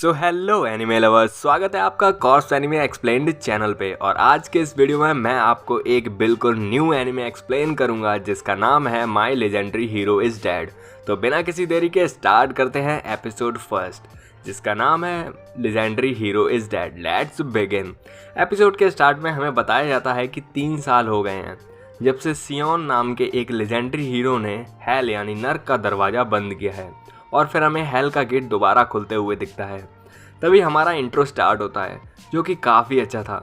So hello anime lovers, स्वागत है आपका कॉर्स एनिमे एक्सप्लेन्ड चैनल पे। और आज के इस वीडियो में मैं आपको एक बिल्कुल न्यू एनिमे एक्सप्लेन करूंगा जिसका नाम है माई लेजेंडरी हीरो इज डेड। तो बिना किसी देरी के स्टार्ट करते हैं एपिसोड फर्स्ट, जिसका नाम है legendary hero is dead. Let's begin. Episode के स्टार्ट में हमें बताया जाता है कि 3 साल हो गए हैं जब से सियोन नाम के एक लेजेंडरी हीरो ने हेल यानी नर्क का दरवाज़ा बंद किया है, और फिर हमें हेल का गेट दोबारा खुलते हुए दिखता है। तभी हमारा इंट्रो स्टार्ट होता है जो कि काफ़ी अच्छा था।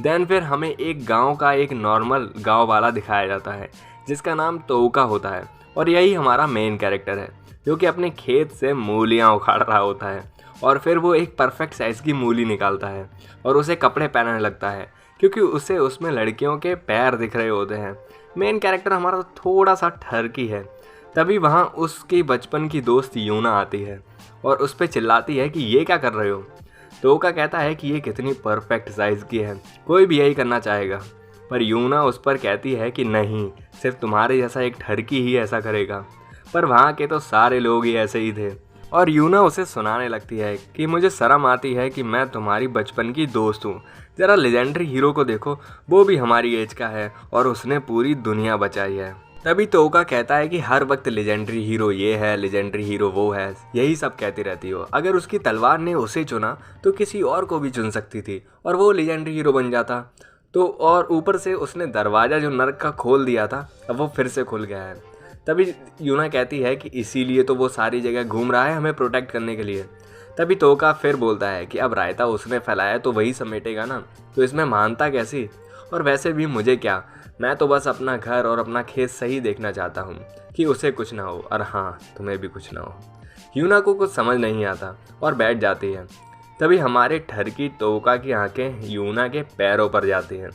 देन फिर हमें एक गांव का एक नॉर्मल गांव वाला दिखाया जाता है जिसका नाम तोका होता है, और यही हमारा मेन कैरेक्टर है जो कि अपने खेत से मूलियाँ उखाड़ रहा होता है। और फिर वो एक परफेक्ट साइज़ की मूली निकालता है और उसे कपड़े पहनने लगता है क्योंकि उसे उसमें लड़कियों के पैर दिख रहे होते हैं। मेन कैरेक्टर हमारा थोड़ा सा ठरकी है। तभी वहाँ उसकी बचपन की दोस्त यूना आती है और उस पर चिल्लाती है कि ये क्या कर रहे हो। तो का कहता है कि ये कितनी परफेक्ट साइज़ की है, कोई भी यही करना चाहेगा। पर यूना उस पर कहती है कि नहीं, सिर्फ तुम्हारे जैसा एक ठरकी ही ऐसा करेगा। पर वहाँ के तो सारे लोग ही ऐसे ही थे। और यूना उसे सुनाने लगती है कि मुझे शर्म आती है कि मैं तुम्हारी बचपन की दोस्त हूँ। ज़रा लेजेंडरी हीरो को देखो, वो भी हमारी एज का है और उसने पूरी दुनिया बचाई है। तभी तोका कहता है कि हर वक्त लेजेंडरी हीरो ये है, लेजेंडरी हीरो वो है, यही सब कहती रहती हो। अगर उसकी तलवार ने उसे चुना तो किसी और को भी चुन सकती थी और वो लेजेंडरी हीरो बन जाता। तो और ऊपर से उसने दरवाज़ा जो नर्क का खोल दिया था, अब वो फिर से खुल गया है। तभी यूना कहती है कि इसीलिए तो वो सारी जगह घूम रहा है हमें प्रोटेक्ट करने के लिए। तभी तोका फिर बोलता है कि अब रायता उसने फैलाया तो वही समेटेगा ना, तो इसमें मानता कैसी। और वैसे भी मुझे क्या, मैं तो बस अपना घर और अपना खेत सही देखना चाहता हूँ कि उसे कुछ ना हो, और हाँ तुम्हें भी कुछ ना हो। यूना को कुछ समझ नहीं आता और बैठ जाती है। तभी हमारे ठरकी तोका की आंखें यूना के पैरों पर जाती हैं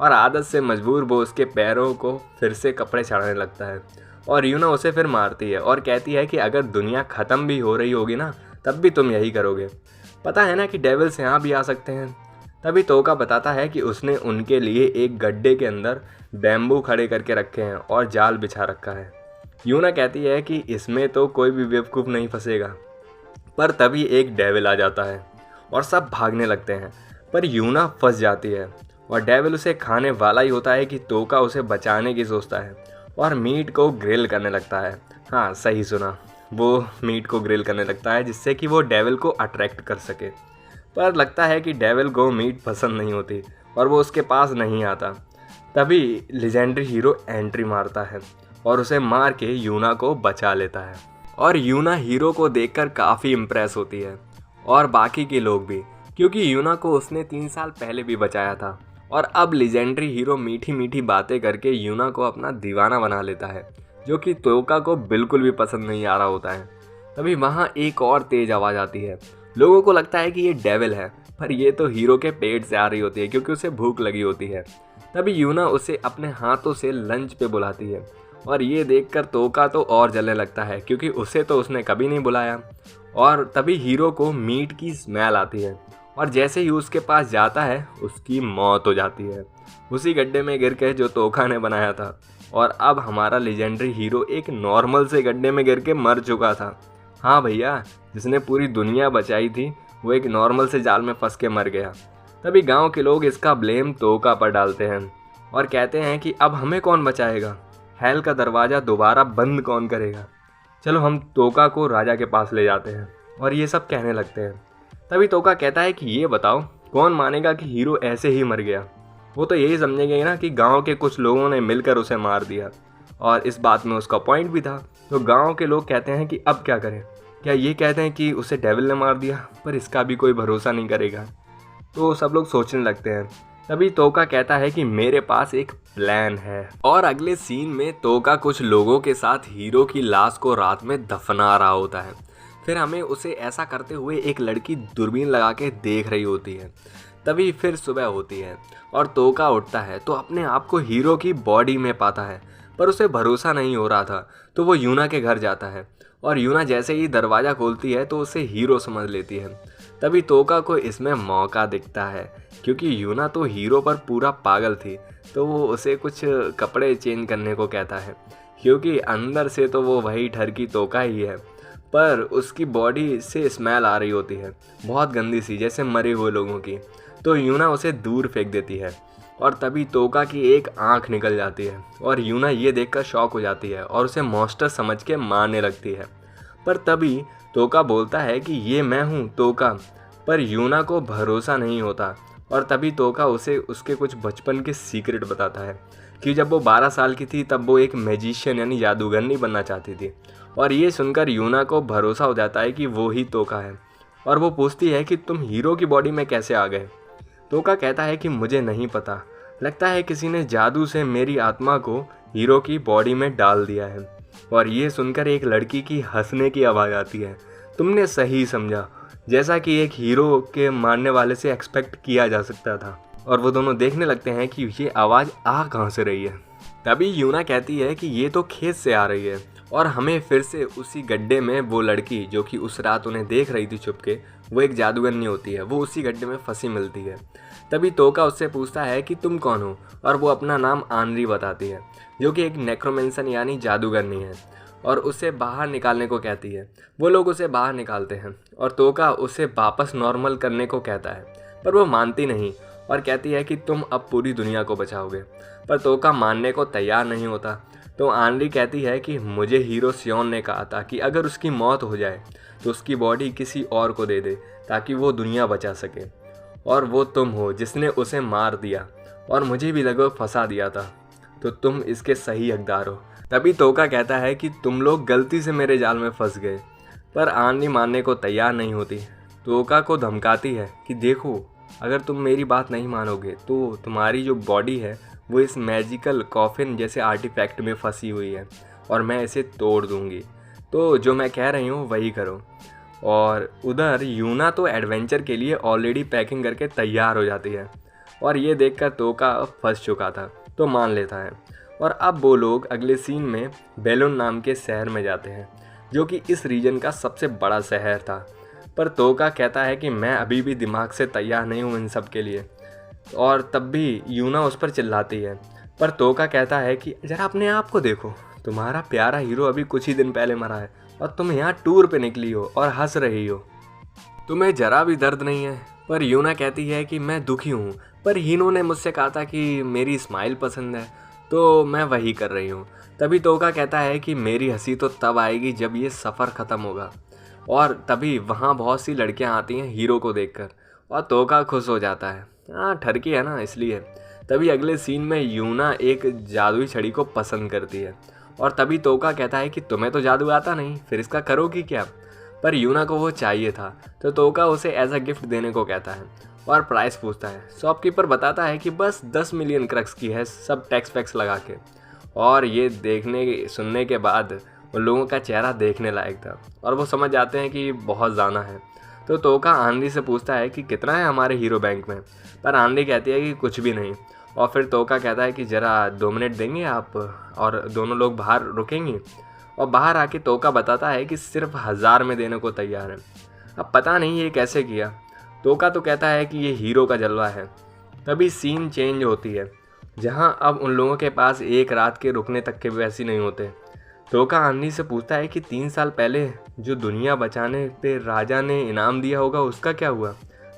और आदत से मजबूर वो उसके पैरों को फिर से कपड़े चढ़ाने लगता है। और यूना उसे फिर मारती है और कहती है कि अगर दुनिया ख़त्म भी हो रही होगी ना, तब भी तुम यही करोगे। पता है ना कि डेविल्स यहाँ भी आ सकते हैं। तभी तोका बताता है कि उसने उनके लिए एक गड्ढे के अंदर बैम्बू खड़े करके रखे हैं और जाल बिछा रखा है। यूना कहती है कि इसमें तो कोई भी बेवकूफ़ नहीं फंसेगा। पर तभी एक डेविल आ जाता है और सब भागने लगते हैं, पर यूना फंस जाती है और डेविल उसे खाने वाला ही होता है कि तोका उसे बचाने की सोचता है और मीट को ग्रिल करने लगता है। हाँ सही सुना, वो मीट को ग्रिल करने लगता है जिससे कि वो डेविल को अट्रैक्ट कर सके। पर लगता है कि डेविल को मीट पसंद नहीं होती और वो उसके पास नहीं आता। तभी लेजेंडरी हीरो एंट्री मारता है और उसे मार के यूना को बचा लेता है। और यूना हीरो को देखकर काफ़ी इम्प्रेस होती है और बाकी के लोग भी, क्योंकि यूना को उसने 3 साल पहले भी बचाया था। और अब लेजेंडरी हीरो मीठी मीठी बातें करके यूना को अपना दीवाना बना लेता है, जो कि तोका को बिल्कुल भी पसंद नहीं आ रहा होता है। तभी वहाँ एक और तेज़ आवाज़ आती है। लोगों को लगता है कि ये डेविल है, पर ये तो हीरो के पेट से आ रही होती है क्योंकि उसे भूख लगी होती है। तभी यूना उसे अपने हाथों से लंच पे बुलाती है और ये देखकर तोका तो और जलने लगता है क्योंकि उसे तो उसने कभी नहीं बुलाया। और तभी हीरो को मीट की स्मेल आती है और जैसे ही उसके पास जाता है उसकी मौत हो जाती है उसी गड्ढे में गिर के जो तोका ने बनाया था। और अब हमारा लेजेंडरी हीरो एक नॉर्मल से गड्ढे में गिर के मर चुका था। हाँ भैया, जिसने पूरी दुनिया बचाई थी वो एक नॉर्मल से जाल में फंस के मर गया। तभी गांव के लोग इसका ब्लेम तोका पर डालते हैं और कहते हैं कि अब हमें कौन बचाएगा, हेल का दरवाज़ा दोबारा बंद कौन करेगा, चलो हम तोका को राजा के पास ले जाते हैं। और ये सब कहने लगते हैं। तभी तोका कहता है कि ये बताओ कौन मानेगा कि हीरो ऐसे ही मर गया। वो तो यही समझेंगे ना कि गाँव के कुछ लोगों ने मिलकर उसे मार दिया, और इस बात में उसका पॉइंट भी था। तो गाँव के लोग कहते हैं कि अब क्या करें, क्या ये कहते हैं कि उसे डेविल ने मार दिया, पर इसका भी कोई भरोसा नहीं करेगा। तो सब लोग सोचने लगते हैं। तभी तोका कहता है कि मेरे पास एक प्लान है। और अगले सीन में तोका कुछ लोगों के साथ हीरो की लाश को रात में दफना रहा होता है। फिर हमें उसे ऐसा करते हुए एक लड़की दूरबीन लगा के देख रही होती है। तभी फिर सुबह होती है और तोका उठता है तो अपने आप को हीरो की बॉडी में पाता है, पर उसे भरोसा नहीं हो रहा था। तो वो यूना के घर जाता है और यूना जैसे ही दरवाज़ा खोलती है तो उसे हीरो समझ लेती है। तभी तोका को इसमें मौका दिखता है क्योंकि यूना तो हीरो पर पूरा पागल थी, तो वो उसे कुछ कपड़े चेंज करने को कहता है क्योंकि अंदर से तो वो वही ठरकी तोका ही है। पर उसकी बॉडी से स्मेल आ रही होती है, बहुत गंदी सी, जैसे मरे हुए लोगों की। तो यूना उसे दूर फेंक देती है और तभी तोका की एक आंख निकल जाती है और यूना ये देखकर शॉक हो जाती है और उसे मॉन्स्टर समझ के मारने लगती है। पर तभी तोका बोलता है कि ये मैं हूँ तोका, पर यूना को भरोसा नहीं होता और तभी तोका उसे उसके कुछ बचपन के सीक्रेट बताता है कि जब वो 12 साल की थी तब वो एक मैजिशियन यानी जादूगरनी बनना चाहती थी। और ये सुनकर यूना को भरोसा हो जाता है कि वो ही तोका है और वो पूछती है कि तुम हीरो की बॉडी में कैसे आ गए। तोका कहता है कि मुझे नहीं पता, लगता है किसी ने जादू से मेरी आत्मा को हीरो की बॉडी में डाल दिया है। और ये सुनकर एक लड़की की हंसने की आवाज़ आती है। तुमने सही समझा, जैसा कि एक हीरो के मारने वाले से एक्सपेक्ट किया जा सकता था। और वो दोनों देखने लगते हैं कि ये आवाज़ आ कहाँ से रही है। तभी यूना कहती है कि ये तो खेत से आ रही है और हमें फिर से उसी गड्ढे में वो लड़की जो कि उस रात उन्हें देख रही थी छुप के, वो एक जादूगरनी होती है, वो उसी गड्ढे में फंसी मिलती है। तभी तोका उससे पूछता है कि तुम कौन हो और वो अपना नाम आनरी बताती है, जो कि एक नेक्रोमेंसन यानी जादूगरनी है, और उसे बाहर निकालने को कहती है। वो लोग उसे बाहर निकालते हैं और तोका उसे वापस नॉर्मल करने को कहता है, पर वो मानती नहीं और कहती है कि तुम अब पूरी दुनिया को बचाओगे। पर तोका मानने को तैयार नहीं होता। तो आनरी कहती है कि मुझे हीरो सियोन ने कहा था कि अगर उसकी मौत हो जाए तो उसकी बॉडी किसी और को दे दे ताकि वो दुनिया बचा सके, और वो तुम हो जिसने उसे मार दिया और मुझे भी लगभग फंसा दिया था, तो तुम इसके सही हकदार हो। तभी तोका कहता है कि तुम लोग गलती से मेरे जाल में फंस गए, पर आनरी मानने को तैयार नहीं होती। तोका को धमकाती है कि देखो, अगर तुम मेरी बात नहीं मानोगे तो तुम्हारी जो बॉडी है वो इस मैजिकल कॉफिन जैसे आर्टिफैक्ट में फंसी हुई है और मैं इसे तोड़ दूंगी, तो जो मैं कह रही हूँ वही करो। और उधर यूना तो एडवेंचर के लिए ऑलरेडी पैकिंग करके तैयार हो जाती है और ये देखकर तोका फंस चुका था तो मान लेता है। और अब वो लोग अगले सीन में बेलून नाम के शहर में जाते हैं, जो कि इस रीजन का सबसे बड़ा शहर था। पर तोका कहता है कि मैं अभी भी दिमाग से तैयार नहीं हूँ इन सब के लिए, और तब भी यूना उस पर चिल्लाती है। पर तोका कहता है कि जरा अपने आप को देखो, तुम्हारा प्यारा हीरो अभी कुछ ही दिन पहले मरा है और तुम यहाँ टूर पे निकली हो और हंस रही हो, तुम्हें जरा भी दर्द नहीं है। पर यूना कहती है कि मैं दुखी हूँ, पर हीनो ने मुझसे कहा था कि मेरी स्माइल पसंद है तो मैं वही कर रही हूँ। तभी तोका कहता है कि मेरी हंसी तो तब आएगी जब ये सफ़र ख़त्म होगा। और तभी वहाँ बहुत सी लड़कियाँ आती हैं हीरो को देखकर और तोका खुश हो जाता है। हाँ, ठरकी है ना, इसलिए। तभी अगले सीन में यूना एक जादुई छड़ी को पसंद करती है और तभी तोका कहता है कि तुम्हें तो जादू आता नहीं, फिर इसका करोगी क्या। पर यूना को वो चाहिए था तो तोका उसे एज अ गिफ्ट देने को कहता है और प्राइस पूछता है। शॉपकीपर बताता है कि बस 10 मिलियन क्रक्स की है, सब टैक्स वैक्स लगा के। और ये देखने सुनने के बाद उन लोगों का चेहरा देखने लायक था और वो समझ जाते हैं कि बहुत ज़्यादा है। तो तोका आनरी से पूछता है कि कितना है हमारे हीरो बैंक में, पर आनरी कहती है कि कुछ भी नहीं। और फिर तोका कहता है कि ज़रा 2 मिनट देंगे आप, और दोनों लोग बाहर रुकेंगे। और बाहर आके तोका बताता है कि सिर्फ 1000 में देने को तैयार है। अब पता नहीं ये कैसे किया। तोका तो कहता है कि ये हीरो का जलवा है। तभी सीन चेंज होती है, जहाँ अब उन लोगों के पास एक रात के रुकने तक के पैसे नहीं होते। तोका आनरी से पूछता है कि 3 साल पहले जो दुनिया बचाने पे राजा ने इनाम दिया होगा उसका क्या हुआ।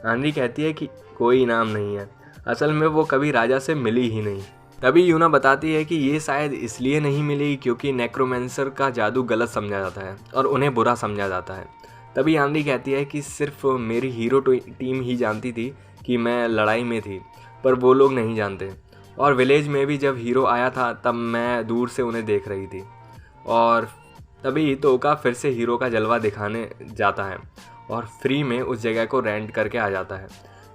आनरी कहती है कि कोई इनाम नहीं है, असल में वो कभी राजा से मिली ही नहीं। तभी यूना बताती है कि ये शायद इसलिए नहीं मिली क्योंकि नेक्रोमेंसर का जादू गलत समझा जाता है और उन्हें बुरा समझा जाता है। तभी आनरी कहती है कि सिर्फ मेरी हीरो टीम ही जानती थी कि मैं लड़ाई में थी, पर वो लोग नहीं जानते। और विलेज में भी जब हीरो आया था तब मैं दूर से उन्हें देख रही थी। और तभी तोका फिर से हीरो का जलवा दिखाने जाता है और फ्री में उस जगह को रेंट करके आ जाता है।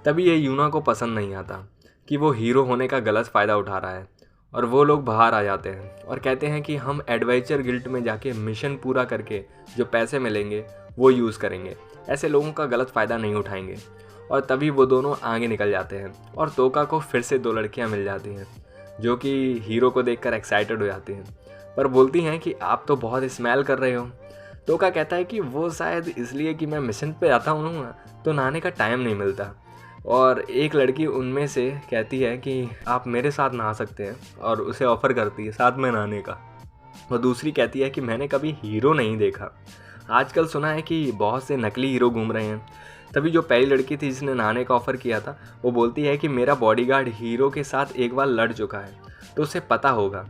तभी ये यूना को पसंद नहीं आता कि वो हीरो होने का गलत फ़ायदा उठा रहा है और वो लोग बाहर आ जाते हैं और कहते हैं कि हम एडवेंचर गिल्ड में जाके मिशन पूरा करके जो पैसे मिलेंगे वो यूज़ करेंगे, ऐसे लोगों का गलत फ़ायदा नहीं उठाएंगे। और तभी वो दोनों आगे निकल जाते हैं और तोका को फिर से 2 लड़कियां मिल जाती हैं जो कि हीरो को देखकर एक्साइटेड हो जाती हैं, पर बोलती हैं कि आप तो बहुत स्मेल कर रहे हो। तोका कहता है कि वो शायद इसलिए कि मैं मिशन पे आता हूँ तो नहाने का टाइम नहीं मिलता। और एक लड़की उनमें से कहती है कि आप मेरे साथ नहा सकते हैं और उसे ऑफ़र करती है साथ में नहाने का। और दूसरी कहती है कि मैंने कभी हीरो नहीं देखा। आजकल सुना है कि बहुत से नकली हीरो घूम रहे हैं। तभी जो पहली लड़की थी जिसने नहाने का ऑफ़र किया था, वो बोलती है कि मेरा बॉडीगार्ड हीरो के साथ एक बार लड़ चुका है तो उसे पता होगा।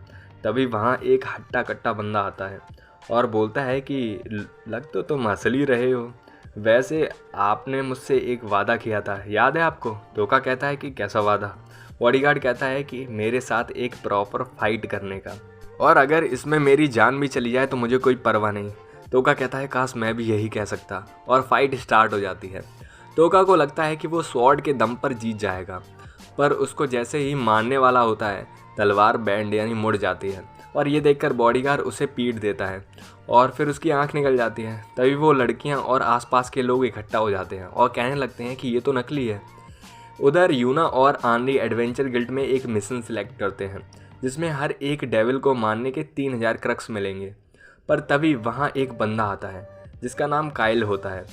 तभी वहाँ एक हट्टा कट्टा बंदा आता है और बोलता है कि लग तो तुम असली रहे हो, वैसे आपने मुझसे एक वादा किया था, याद है आपको? तोका कहता है कि कैसा वादा? बॉडीगार्ड कहता है कि मेरे साथ एक प्रॉपर फाइट करने का, और अगर इसमें मेरी जान भी चली जाए तो मुझे कोई परवाह नहीं। तोका कहता है काश मैं भी यही कह सकता, और फाइट स्टार्ट हो जाती है। तोका को लगता है कि वो स्वॉर्ड के दम पर जीत जाएगा, पर उसको जैसे ही मारने वाला होता है तलवार बैंड यानी मुड़ जाती है, और ये देखकर बॉडीगार्ड उसे पीट देता है और फिर उसकी आंख निकल जाती है। तभी वो लड़कियां और आसपास के लोग इकट्ठा हो जाते हैं और कहने लगते हैं कि ये तो नकली है। उधर यूना और आनरी एडवेंचर गिल्ड में एक मिशन सिलेक्ट करते हैं जिसमें हर एक डेविल को मारने के 3000 क्रक्स मिलेंगे। पर तभी वहाँ एक बंदा आता है जिसका नाम काइल होता है,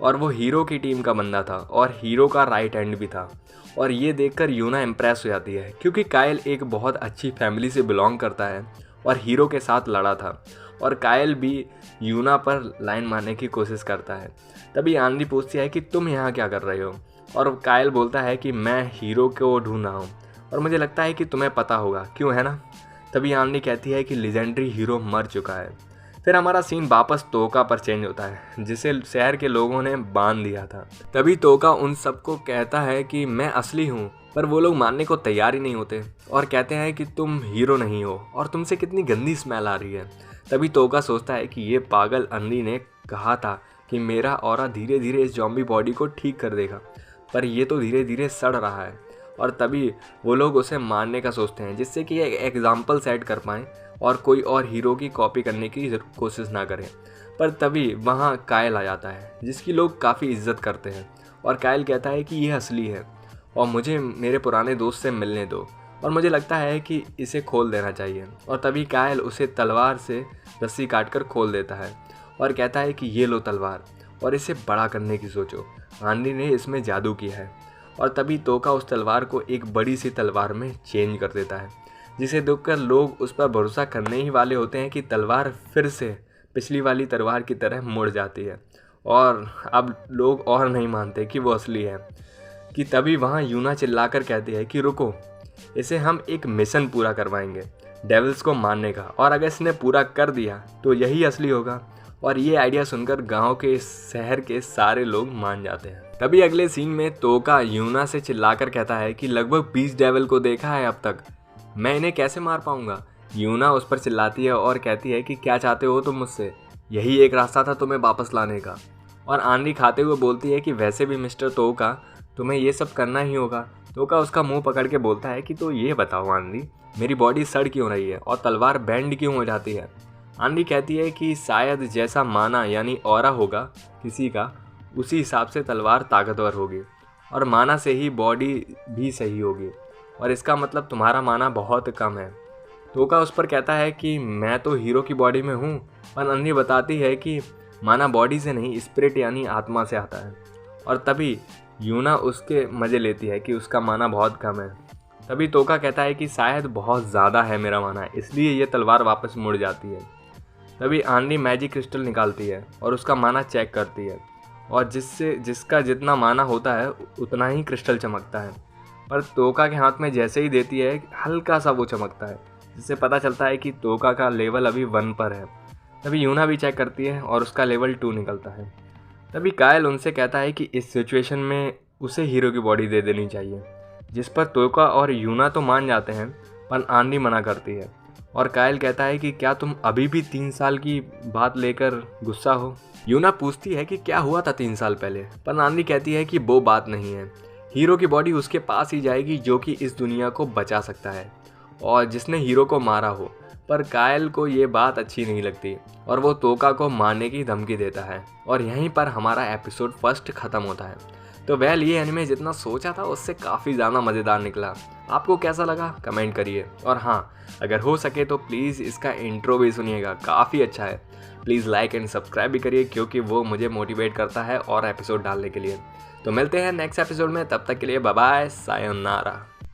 और वो हीरो की टीम का बंदा था और हीरो का राइट हैंड भी था। और ये देखकर यूना इम्प्रेस हो जाती है क्योंकि काइल एक बहुत अच्छी फैमिली से बिलोंग करता है और हीरो के साथ लड़ा था, और काइल भी यूना पर लाइन मारने की कोशिश करता है। तभी आनरी पूछती है कि तुम यहाँ क्या कर रहे हो, और काइल बोलता है कि मैं हीरो को ढूंढ रहा हूँ और मुझे लगता है कि तुम्हें पता होगा, क्यों है ना? तभी आनरी कहती है कि लेजेंडरी हीरो मर चुका है। फिर हमारा सीन वापस तोका पर चेंज होता है जिसे शहर के लोगों ने बांध दिया था। तभी तोका उन सबको कहता है कि मैं असली हूँ, पर वो लोग मानने को तैयार ही नहीं होते और कहते हैं कि तुम हीरो नहीं हो और तुमसे कितनी गंदी स्मेल आ रही है। तभी तोका सोचता है कि ये पागल आनरी ने कहा था कि मेरा ऑरा धीरे धीरे इस जॉम्बी बॉडी को ठीक कर देगा, पर ये तो धीरे धीरे सड़ रहा है। और तभी वो लोग उसे मारने का सोचते हैं जिससे कि एक एग्जाम्पल सेट कर पाएँ और कोई और हीरो की कॉपी करने की कोशिश ना करें। पर तभी वहाँ काइल आ जाता है जिसकी लोग काफ़ी इज्जत करते हैं, और काइल कहता है कि ये असली है और मुझे मेरे पुराने दोस्त से मिलने दो, और मुझे लगता है कि इसे खोल देना चाहिए। और तभी काइल उसे तलवार से रस्सी काटकर खोल देता है और कहता है कि ये लो तलवार और इसे बड़ा करने की सोचो, आनरी ने इसमें जादू किया है। और तभी तोका उस तलवार को एक बड़ी सी तलवार में चेंज कर देता है, जिसे देखकर लोग उस पर भरोसा करने ही वाले होते हैं कि तलवार फिर से पिछली वाली तलवार की तरह मुड़ जाती है, और अब लोग और नहीं मानते कि वो असली है। कि तभी वहाँ यूना चिल्लाकर कहती है कि रुको, इसे हम एक मिशन पूरा करवाएंगे डेविल्स को मारने का, और अगर इसने पूरा कर दिया तो यही असली होगा। और ये आइडिया सुनकर गांव के शहर के सारे लोग मान जाते हैं। तभी अगले सीन में तोका यूना से चिल्लाकर कहता है कि लगभग 20 डेविल को देखा है अब तक, मैं इन्हें कैसे मार पाऊंगा? यूना उस पर चिल्लाती है और कहती है कि क्या चाहते हो तुम मुझसे? यही एक रास्ता था तुम्हें वापस लाने का। और आनरी खाते हुए बोलती है कि वैसे भी मिस्टर तोका, तुम्हें ये सब करना ही होगा। तोका उसका मुंह पकड़ के बोलता है कि तो ये बताओ आनरी, मेरी बॉडी सड़ क्यों रही है और तलवार बैंड क्यों हो जाती है? आनरी कहती है कि शायद जैसा माना यानी ऑरा होगा किसी का, उसी हिसाब से तलवार ताकतवर होगी, और माना से ही बॉडी भी सही होगी, और इसका मतलब तुम्हारा माना बहुत कम है। तोका उस पर कहता है कि मैं तो हीरो की बॉडी में हूँ, पर आनरी बताती है कि माना बॉडी से नहीं स्पिरिट यानी आत्मा से आता है। और तभी यूना उसके मज़े लेती है कि उसका माना बहुत कम है। तभी तोका कहता है कि शायद बहुत ज़्यादा है मेरा माना, इसलिए ये तलवार वापस मुड़ जाती है। तभी आनरी मैजिक क्रिस्टल निकालती है और उसका माना चेक करती है, और जिसका जितना माना होता है उतना ही क्रिस्टल चमकता है। पर तोका के हाथ में जैसे ही देती है हल्का सा वो चमकता है, जिससे पता चलता है कि तोका का लेवल अभी 1 पर है। तभी यूना भी चेक करती है और उसका लेवल 2 निकलता है। तभी काइल उनसे कहता है कि इस सिचुएशन में उसे हीरो की बॉडी दे देनी चाहिए, जिस पर तोका और यूना तो मान जाते हैं, पर आनरी मना करती है। और काइल कहता है कि क्या तुम अभी भी 3 साल की बात लेकर गुस्सा हो? यूना पूछती है कि क्या हुआ था 3 साल पहले, पर आनरी कहती है कि वो बात नहीं है, हीरो की बॉडी उसके पास ही जाएगी जो कि इस दुनिया को बचा सकता है और जिसने हीरो को मारा हो। पर काइल को ये बात अच्छी नहीं लगती और वो तोका को मारने की धमकी देता है, और यहीं पर हमारा एपिसोड फर्स्ट ख़त्म होता है। तो वेल, ये एनिमे जितना सोचा था उससे काफ़ी ज़्यादा मज़ेदार निकला। आपको कैसा लगा कमेंट करिए, और हाँ, अगर हो सके तो प्लीज़ इसका इंट्रो भी सुनिएगा, काफ़ी अच्छा है। प्लीज़ लाइक एंड सब्सक्राइब भी करिए क्योंकि वो मुझे मोटिवेट करता है और एपिसोड डालने के लिए। तो मिलते हैं नेक्स्ट एपिसोड में, तब तक के लिए बाय बाय, सायोनारा।